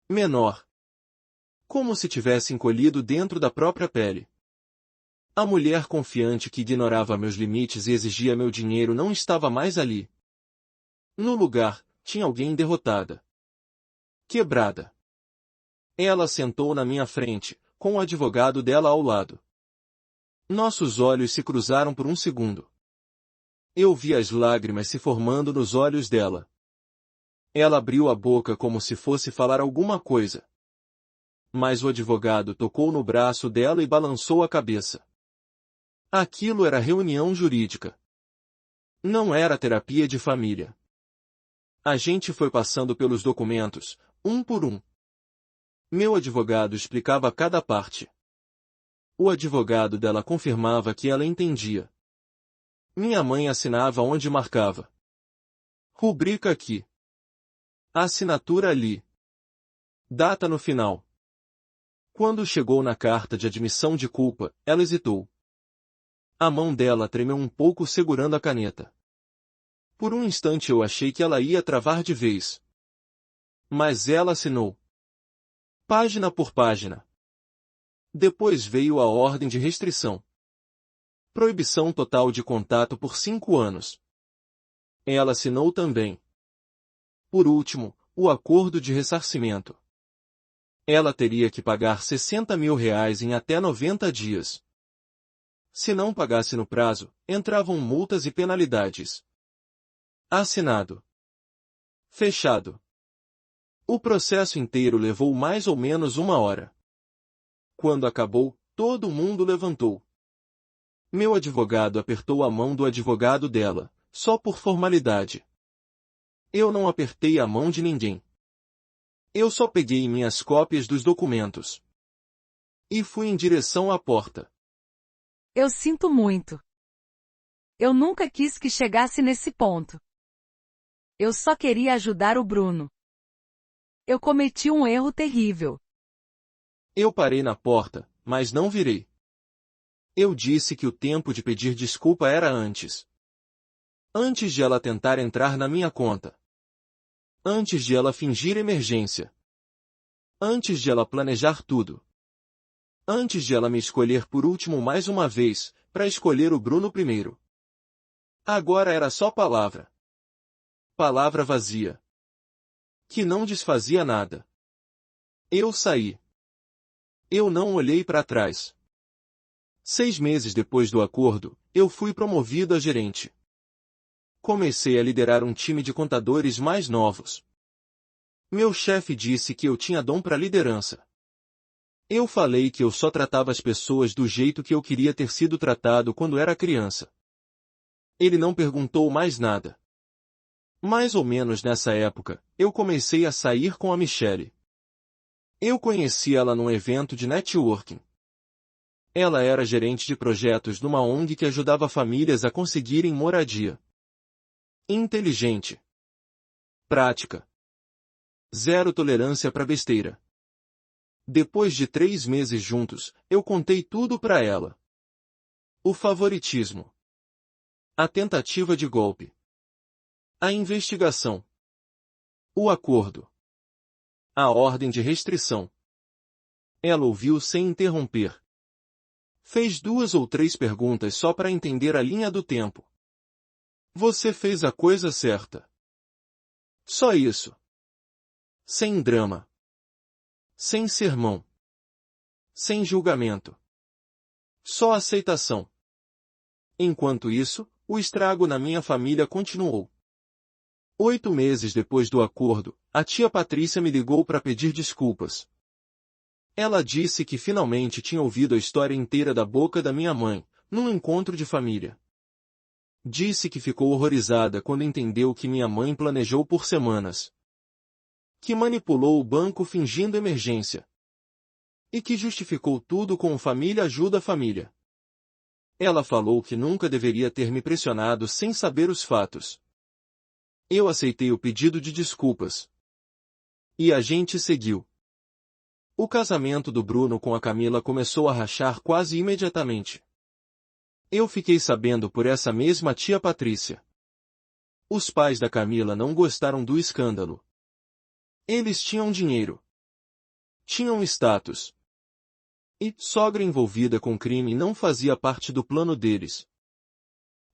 Menor. Como se tivesse encolhido dentro da própria pele. A mulher confiante que ignorava meus limites e exigia meu dinheiro não estava mais ali. No lugar, tinha alguém derrotada. Quebrada. Ela sentou na minha frente, com o advogado dela ao lado. Nossos olhos se cruzaram por um segundo. Eu vi as lágrimas se formando nos olhos dela. Ela abriu a boca como se fosse falar alguma coisa. Mas o advogado tocou no braço dela e balançou a cabeça. Aquilo era reunião jurídica. Não era terapia de família. A gente foi passando pelos documentos, um por um. Meu advogado explicava cada parte. O advogado dela confirmava que ela entendia. Minha mãe assinava onde marcava. Rubrica aqui. Assinatura ali. Data no final. Quando chegou na carta de admissão de culpa, ela hesitou. A mão dela tremeu um pouco segurando a caneta. Por um instante eu achei que ela ia travar de vez. Mas ela assinou. Página por página. Depois veio a ordem de restrição. Proibição total de contato por 5 anos. Ela assinou também. Por último, o acordo de ressarcimento. Ela teria que pagar R$60 mil em até 90 dias. Se não pagasse no prazo, entravam multas e penalidades. Assinado. Fechado. O processo inteiro levou mais ou menos 1 hora. Quando acabou, todo mundo levantou. Meu advogado apertou a mão do advogado dela, só por formalidade. Eu não apertei a mão de ninguém. Eu só peguei minhas cópias dos documentos. E fui em direção à porta. Eu sinto muito. Eu nunca quis que chegasse nesse ponto. Eu só queria ajudar o Bruno. Eu cometi um erro terrível. Eu parei na porta, mas não virei. Eu disse que o tempo de pedir desculpa era antes. Antes de ela tentar entrar na minha conta. Antes de ela fingir emergência. Antes de ela planejar tudo. Antes de ela me escolher por último mais uma vez, para escolher o Bruno primeiro. Agora era só palavra. Palavra vazia. Que não desfazia nada. Eu saí. Eu não olhei para trás. 6 meses depois do acordo, eu fui promovido a gerente. Comecei a liderar um time de contadores mais novos. Meu chefe disse que eu tinha dom para liderança. Eu falei que eu só tratava as pessoas do jeito que eu queria ter sido tratado quando era criança. Ele não perguntou mais nada. Mais ou menos nessa época, eu comecei a sair com a Michelle. Eu conheci ela num evento de networking. Ela era gerente de projetos numa ONG que ajudava famílias a conseguirem moradia. Inteligente. Prática. Zero tolerância para besteira. Depois de 3 meses juntos, eu contei tudo para ela. O favoritismo. A tentativa de golpe. A investigação. O acordo. A ordem de restrição. Ela ouviu sem interromper. Fez 2 ou 3 perguntas só para entender a linha do tempo. Você fez a coisa certa. Só isso. Sem drama. Sem sermão. Sem julgamento. Só aceitação. Enquanto isso, o estrago na minha família continuou. 8 meses depois do acordo, a tia Patrícia me ligou para pedir desculpas. Ela disse que finalmente tinha ouvido a história inteira da boca da minha mãe, num encontro de família. Disse que ficou horrorizada quando entendeu que minha mãe planejou por semanas. Que manipulou o banco fingindo emergência. E que justificou tudo com família ajuda família. Ela falou que nunca deveria ter me pressionado sem saber os fatos. Eu aceitei o pedido de desculpas. E a gente seguiu. O casamento do Bruno com a Camila começou a rachar quase imediatamente. Eu fiquei sabendo por essa mesma tia Patrícia. Os pais da Camila não gostaram do escândalo. Eles tinham dinheiro. Tinham status. E sogra envolvida com crime não fazia parte do plano deles.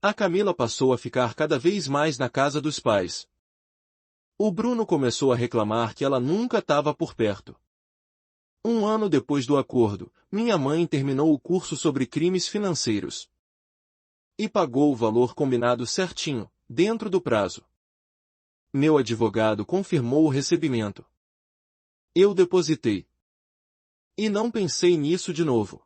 A Camila passou a ficar cada vez mais na casa dos pais. O Bruno começou a reclamar que ela nunca estava por perto. Um ano depois do acordo, minha mãe terminou o curso sobre crimes financeiros. E pagou o valor combinado certinho, dentro do prazo. Meu advogado confirmou o recebimento. Eu depositei. E não pensei nisso de novo.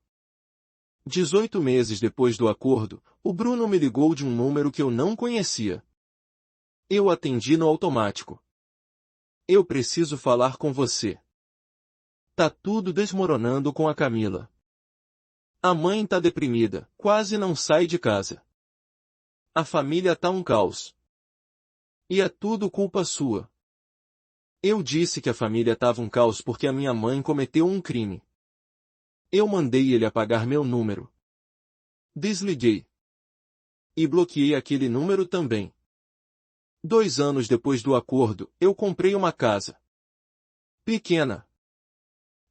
18 meses depois do acordo, o Bruno me ligou de um número que eu não conhecia. Eu atendi no automático. Eu preciso falar com você. Tá tudo desmoronando com a Camila. A mãe tá deprimida, quase não sai de casa. A família tá um caos. E é tudo culpa sua. Eu disse que a família tava um caos porque a minha mãe cometeu um crime. Eu mandei ele apagar meu número. Desliguei. E bloqueei aquele número também. 2 anos depois do acordo, eu comprei uma casa. Pequena.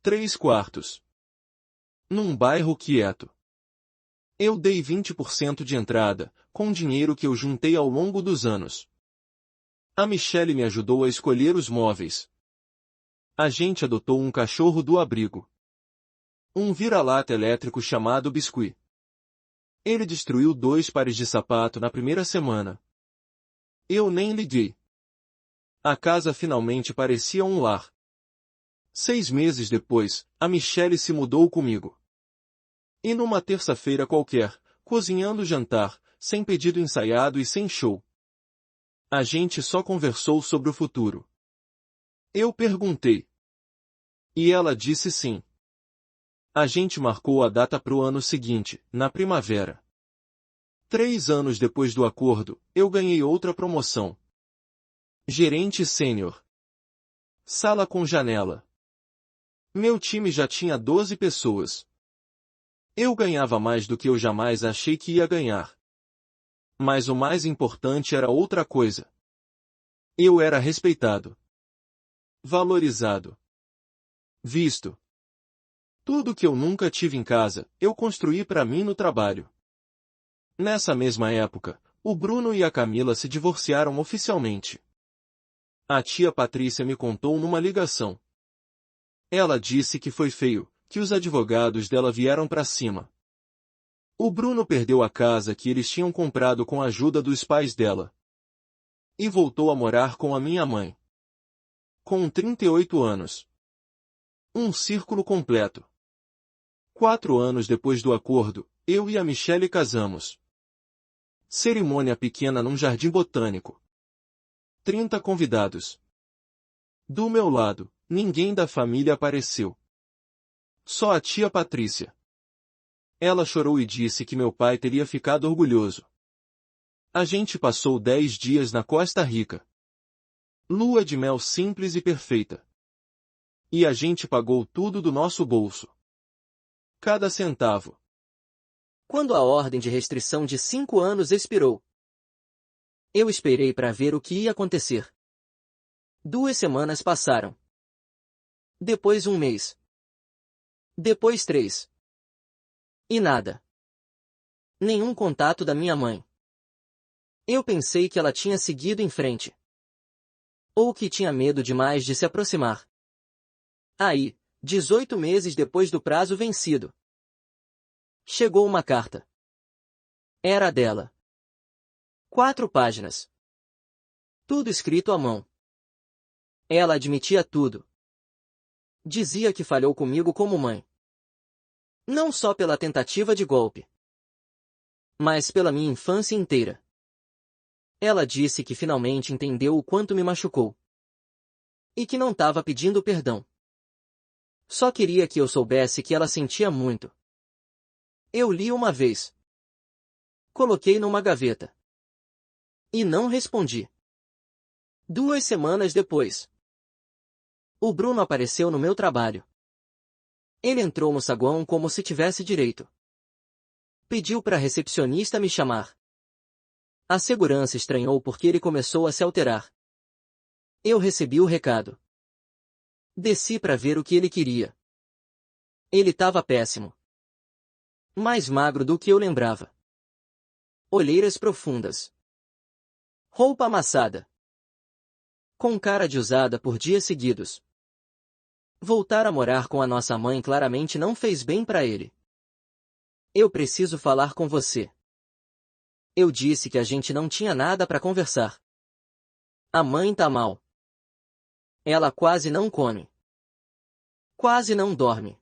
3 quartos. Num bairro quieto. Eu dei 20% de entrada, com dinheiro que eu juntei ao longo dos anos. A Michelle me ajudou a escolher os móveis. A gente adotou um cachorro do abrigo. Um vira-lata elétrico chamado Biscuit. Ele destruiu 2 pares de sapato na primeira semana. Eu nem liguei. A casa finalmente parecia um lar. 6 meses depois, a Michelle se mudou comigo. E numa terça-feira qualquer, cozinhando jantar, sem pedido ensaiado e sem show. A gente só conversou sobre o futuro. Eu perguntei. E ela disse sim. A gente marcou a data pro ano seguinte, na primavera. 3 anos depois do acordo, eu ganhei outra promoção. Gerente sênior. Sala com janela. Meu time já tinha 12 pessoas. Eu ganhava mais do que eu jamais achei que ia ganhar. Mas o mais importante era outra coisa. Eu era respeitado. Valorizado. Visto. Tudo que eu nunca tive em casa, eu construí para mim no trabalho. Nessa mesma época, o Bruno e a Camila se divorciaram oficialmente. A tia Patrícia me contou numa ligação. Ela disse que foi feio, que os advogados dela vieram para cima. O Bruno perdeu a casa que eles tinham comprado com a ajuda dos pais dela. E voltou a morar com a minha mãe. Com 38 anos. Um círculo completo. 4 anos depois do acordo, eu e a Michelle casamos. Cerimônia pequena num jardim botânico. 30 convidados. Do meu lado, ninguém da família apareceu. Só a tia Patrícia. Ela chorou e disse que meu pai teria ficado orgulhoso. A gente passou 10 dias na Costa Rica. Lua de mel simples e perfeita. E a gente pagou tudo do nosso bolso. Cada centavo. Quando a ordem de restrição de 5 anos expirou, eu esperei para ver o que ia acontecer. 2 semanas passaram. Depois 1 mês. Depois 3. E nada. Nenhum contato da minha mãe. Eu pensei que ela tinha seguido em frente. Ou que tinha medo demais de se aproximar. Aí, 18 meses depois do prazo vencido, chegou uma carta. Era a dela. 4 páginas. Tudo escrito à mão. Ela admitia tudo. Dizia que falhou comigo como mãe. Não só pela tentativa de golpe, mas pela minha infância inteira. Ela disse que finalmente entendeu o quanto me machucou. E que não estava pedindo perdão. Só queria que eu soubesse que ela sentia muito. Eu li uma vez. Coloquei numa gaveta. E não respondi. 2 semanas depois, o Bruno apareceu no meu trabalho. Ele entrou no saguão como se tivesse direito. Pediu para a recepcionista me chamar. A segurança estranhou porque ele começou a se alterar. Eu recebi o recado. Desci para ver o que ele queria. Ele estava péssimo. Mais magro do que eu lembrava. Olheiras profundas. Roupa amassada. Com cara de usada por dias seguidos. Voltar a morar com a nossa mãe claramente não fez bem para ele. Eu preciso falar com você. Eu disse que a gente não tinha nada para conversar. A mãe tá mal. Ela quase não come. Quase não dorme.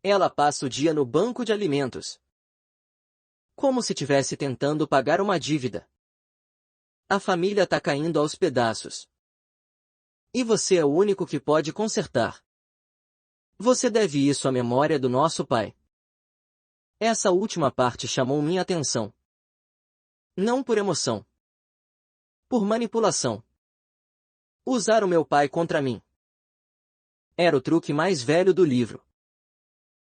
Ela passa o dia no banco de alimentos. Como se tivesse tentando pagar uma dívida. A família tá caindo aos pedaços. E você é o único que pode consertar. Você deve isso à memória do nosso pai. Essa última parte chamou minha atenção. Não por emoção. Por manipulação. Usar o meu pai contra mim. Era o truque mais velho do livro.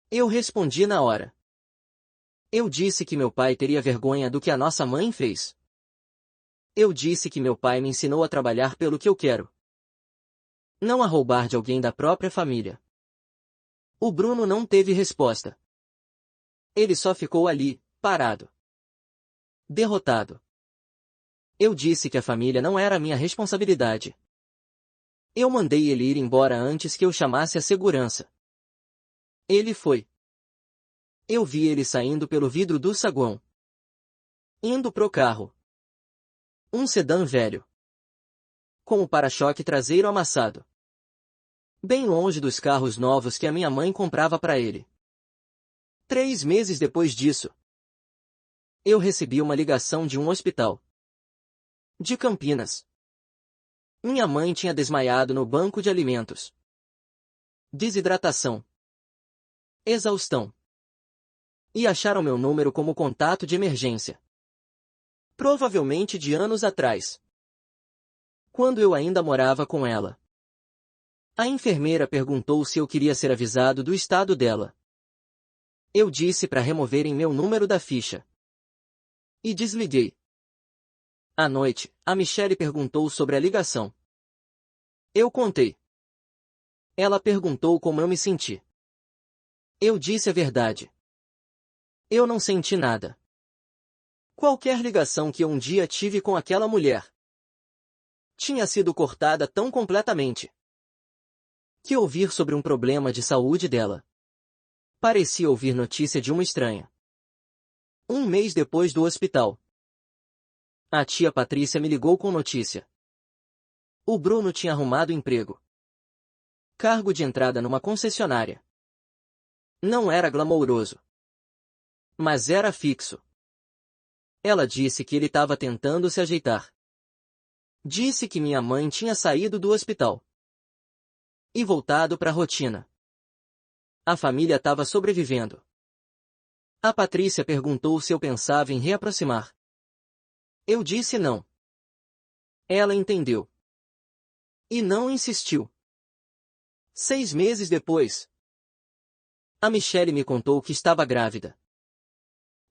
Eu respondi na hora. Eu disse que meu pai teria vergonha do que a nossa mãe fez. Eu disse que meu pai me ensinou a trabalhar pelo que eu quero. Não a roubar de alguém da própria família. O Bruno não teve resposta. Ele só ficou ali, parado. Derrotado. Eu disse que a família não era minha responsabilidade. Eu mandei ele ir embora antes que eu chamasse a segurança. Ele foi. Eu vi ele saindo pelo vidro do saguão. Indo pro carro. Um sedã velho. Com o para-choque traseiro amassado. Bem longe dos carros novos que a minha mãe comprava para ele. 3 meses depois disso, eu recebi uma ligação de um hospital. De Campinas. Minha mãe tinha desmaiado no banco de alimentos. Desidratação. Exaustão. E acharam meu número como contato de emergência. Provavelmente de anos atrás. Quando eu ainda morava com ela. A enfermeira perguntou se eu queria ser avisado do estado dela. Eu disse para removerem meu número da ficha. E desliguei. À noite, a Michelle perguntou sobre a ligação. Eu contei. Ela perguntou como eu me senti. Eu disse a verdade. Eu não senti nada. Qualquer ligação que eu um dia tive com aquela mulher tinha sido cortada tão completamente que ouvir sobre um problema de saúde dela parecia ouvir notícia de uma estranha. 1 mês depois do hospital, a tia Patrícia me ligou com notícia. O Bruno tinha arrumado emprego. Cargo de entrada numa concessionária. Não era glamouroso, mas era fixo. Ela disse que ele estava tentando se ajeitar. Disse que minha mãe tinha saído do hospital e voltado para a rotina. A família estava sobrevivendo. A Patrícia perguntou se eu pensava em reaproximar. Eu disse não. Ela entendeu. E não insistiu. 6 meses depois, a Michelle me contou que estava grávida.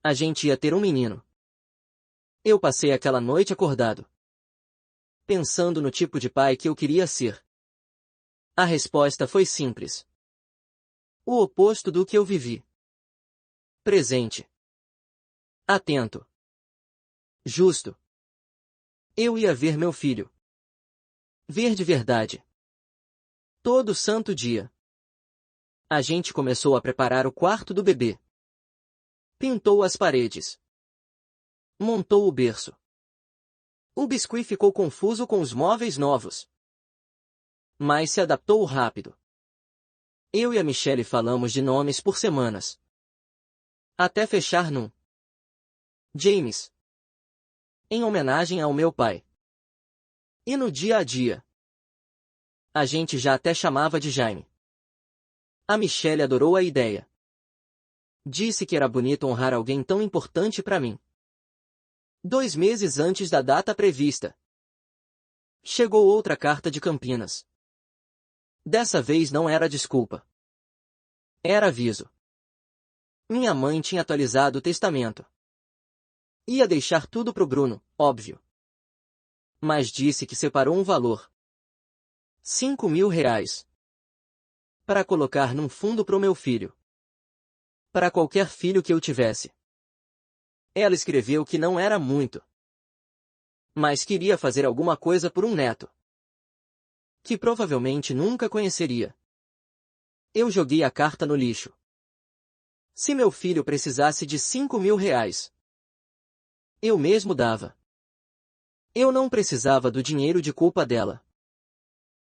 A gente ia ter um menino. Eu passei aquela noite acordado, pensando no tipo de pai que eu queria ser. A resposta foi simples. O oposto do que eu vivi. Presente. Atento. Justo. Eu ia ver meu filho. Ver de verdade. Todo santo dia. A gente começou a preparar o quarto do bebê. Pintou as paredes. Montou o berço. O biscuit ficou confuso com os móveis novos, mas se adaptou rápido. Eu e a Michelle falamos de nomes por semanas, até fechar num James, em homenagem ao meu pai. E no dia a dia, a gente já até chamava de Jaime. A Michelle adorou a ideia. Disse que era bonito honrar alguém tão importante para mim. 2 meses antes da data prevista, chegou outra carta de Campinas. Dessa vez não era desculpa. Era aviso. Minha mãe tinha atualizado o testamento. Ia deixar tudo pro Bruno, óbvio. Mas disse que separou um valor. R$ 5.000. Para colocar num fundo pro meu filho. Para qualquer filho que eu tivesse. Ela escreveu que não era muito. Mas queria fazer alguma coisa por um neto. Que provavelmente nunca conheceria. Eu joguei a carta no lixo. Se meu filho precisasse de R$ 5.000, eu mesmo dava. Eu não precisava do dinheiro de culpa dela.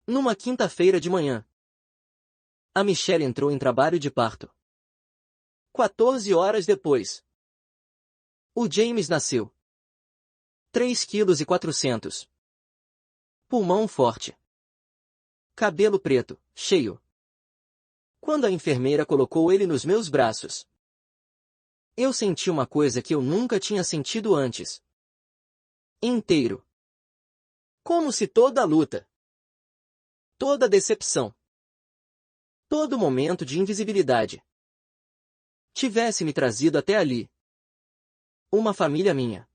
Numa quinta-feira de manhã, a Michelle entrou em trabalho de parto. 14 horas depois, o James nasceu. 3,4 kg. Pulmão forte. Cabelo preto, cheio. Quando a enfermeira colocou ele nos meus braços, eu senti uma coisa que eu nunca tinha sentido antes. Inteiro. Como se toda a luta, toda a decepção, todo momento de invisibilidade tivesse me trazido até ali. Uma família minha.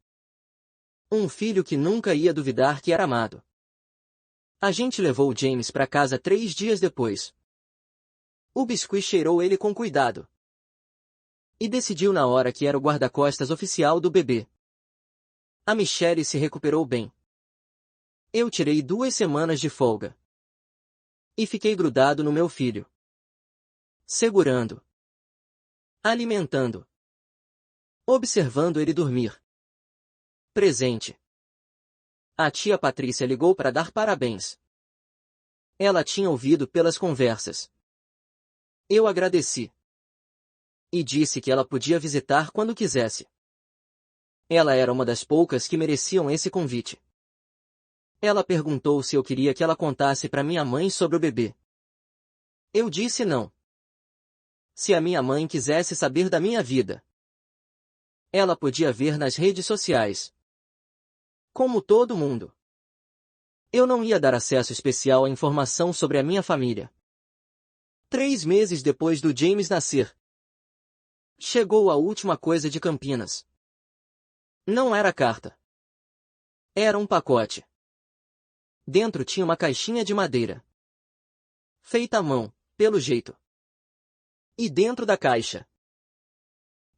Um filho que nunca ia duvidar que era amado. A gente levou o James para casa 3 dias depois. O biscuit cheirou ele com cuidado. E decidiu na hora que era o guarda-costas oficial do bebê. A Michelle se recuperou bem. Eu tirei 2 semanas de folga. E fiquei grudado no meu filho. Segurando. Alimentando. Observando ele dormir. Presente. A tia Patrícia ligou para dar parabéns. Ela tinha ouvido pelas conversas. Eu agradeci. E disse que ela podia visitar quando quisesse. Ela era uma das poucas que mereciam esse convite. Ela perguntou se eu queria que ela contasse para minha mãe sobre o bebê. Eu disse não. Se a minha mãe quisesse saber da minha vida, ela podia ver nas redes sociais. Como todo mundo. Eu não ia dar acesso especial à informação sobre a minha família. 3 meses depois do James nascer, chegou a última coisa de Campinas. Não era carta. Era um pacote. Dentro tinha uma caixinha de madeira. Feita à mão, pelo jeito. E dentro da caixa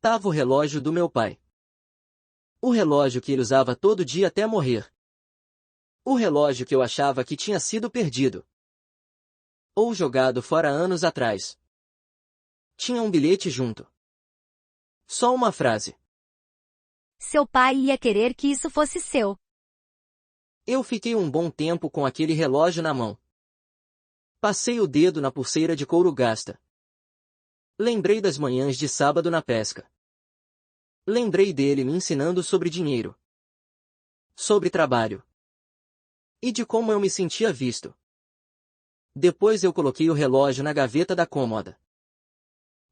tava o relógio do meu pai. O relógio que ele usava todo dia até morrer. O relógio que eu achava que tinha sido perdido. Ou jogado fora anos atrás. Tinha um bilhete junto. Só uma frase. Seu pai ia querer que isso fosse seu. Eu fiquei um bom tempo com aquele relógio na mão. Passei o dedo na pulseira de couro gasta. Lembrei das manhãs de sábado na pesca. Lembrei dele me ensinando sobre dinheiro. Sobre trabalho. E de como eu me sentia visto. Depois eu coloquei o relógio na gaveta da cômoda.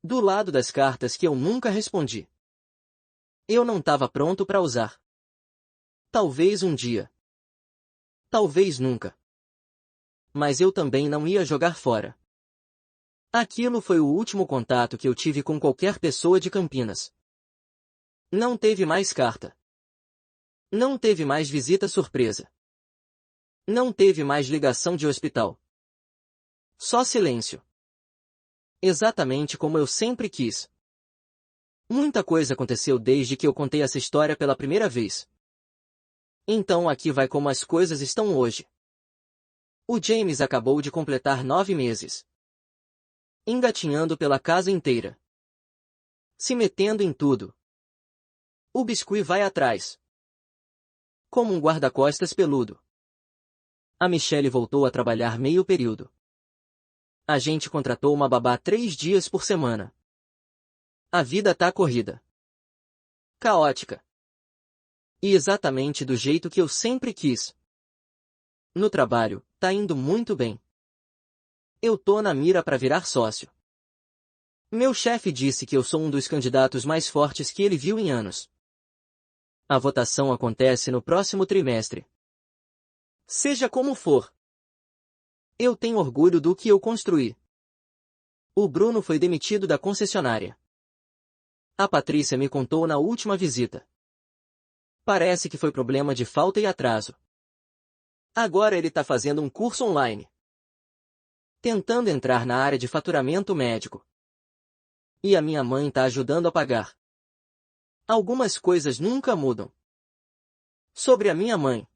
Do lado das cartas que eu nunca respondi. Eu não estava pronto para usar. Talvez um dia. Talvez nunca. Mas eu também não ia jogar fora. Aquilo foi o último contato que eu tive com qualquer pessoa de Campinas. Não teve mais carta. Não teve mais visita surpresa. Não teve mais ligação de hospital. Só silêncio. Exatamente como eu sempre quis. Muita coisa aconteceu desde que eu contei essa história pela primeira vez. Então aqui vai como as coisas estão hoje. O James acabou de completar 9 meses. Engatinhando pela casa inteira. Se metendo em tudo. O biscuit vai atrás. Como um guarda-costas peludo. A Michelle voltou a trabalhar meio período. A gente contratou uma babá 3 dias por semana. A vida tá corrida. Caótica. E exatamente do jeito que eu sempre quis. No trabalho, tá indo muito bem. Eu tô na mira para virar sócio. Meu chefe disse que eu sou um dos candidatos mais fortes que ele viu em anos. A votação acontece no próximo trimestre. Seja como for. Eu tenho orgulho do que eu construí. O Bruno foi demitido da concessionária. A Patrícia me contou na última visita. Parece que foi problema de falta e atraso. Agora ele está fazendo um curso online, tentando entrar na área de faturamento médico. E a minha mãe está ajudando a pagar. Algumas coisas nunca mudam. Sobre a minha mãe,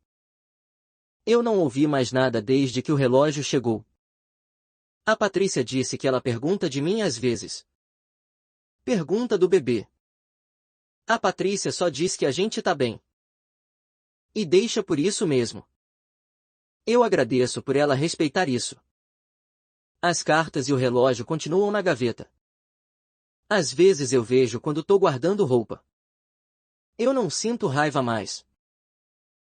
eu não ouvi mais nada desde que o relógio chegou. A Patrícia disse que ela pergunta de mim às vezes. Pergunta do bebê. A Patrícia só diz que a gente tá bem. E deixa por isso mesmo. Eu agradeço por ela respeitar isso. As cartas e o relógio continuam na gaveta. Às vezes eu vejo quando tô guardando roupa. Eu não sinto raiva mais.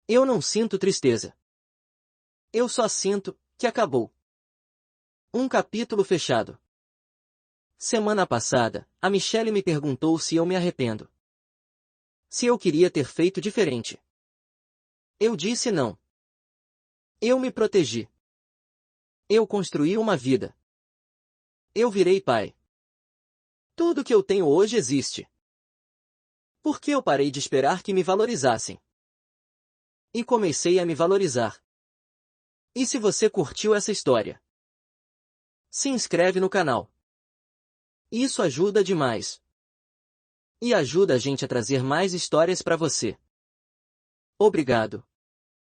Eu não sinto tristeza. Eu só sinto que acabou. Um capítulo fechado. Semana passada, a Michelle me perguntou se eu me arrependo. Se eu queria ter feito diferente. Eu disse não. Eu me protegi. Eu construí uma vida. Eu virei pai. Tudo que eu tenho hoje existe. Por que eu parei de esperar que me valorizassem? E comecei a me valorizar. E se você curtiu essa história, se inscreve no canal. Isso ajuda demais. E ajuda a gente a trazer mais histórias para você. Obrigado.